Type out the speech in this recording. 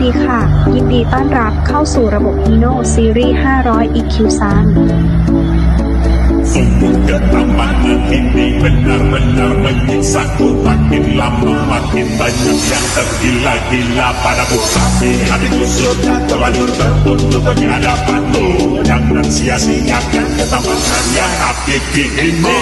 ดีค่ะยินดีต้อนรับเข้าสู่ระบบ Hino Series 500 EQ Sun Sungguh ketamanan ini benar-benar menyiksaku. Makin lama makin banyak yang tergila-gila padaku. Tapi hatiku sudah terlanjur tertutup di hadapanmu. Jangan sia-siakan ketamanan yang hakiki ini.